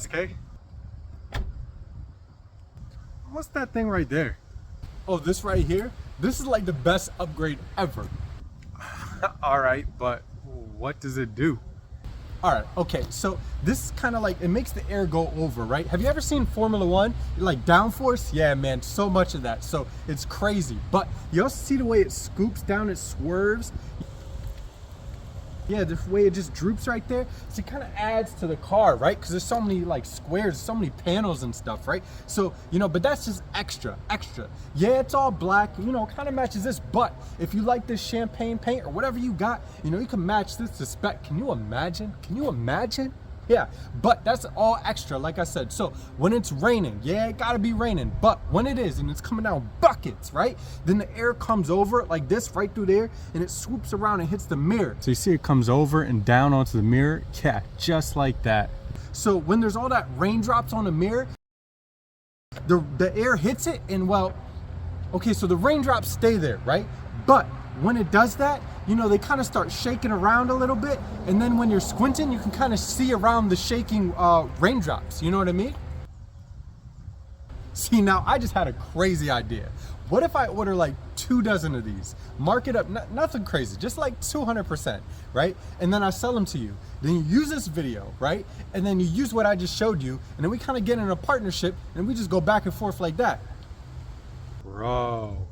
SK? What's that thing right there? Oh, this right here? This is like the best upgrade ever. All right, but what does it do? All right, okay, so this is kind of like, it makes the air go over, right? Have you ever seen Formula One? Like downforce? Yeah, man, so much of that. So it's crazy. But you also see the way it scoops down, it swerves. Yeah, the way it just droops right there. So it kind of adds to the car, right? Because there's so many like squares, so many panels and stuff, right? So, you know, but that's just extra. Yeah, it's all black, you know, kind of matches this. But if you like this champagne paint or whatever you got, you know, you can match this to spec. Can you imagine? Can you imagine? Yeah, but that's all extra, like I said. So when it's raining, yeah, it gotta be raining, but when it is and it's coming down buckets, right? Then the air comes over like this right through there and it swoops around and hits the mirror. So you see it comes over and down onto the mirror? Yeah, just like that. So when there's all that raindrops on the mirror, the air hits it and well, okay, so the raindrops stay there, right? But when it does that, you know, they kind of start shaking around a little bit, and then when you're squinting, you can kind of see around the shaking raindrops, you know what I mean? See, now I just had a crazy idea. What if I order like 2 dozen of these, mark it up, nothing crazy, just like 200%, right? And then I sell them to you. Then you use this video, right? And then you use what I just showed you, and then we kind of get in a partnership, and we just go back and forth like that. Bro.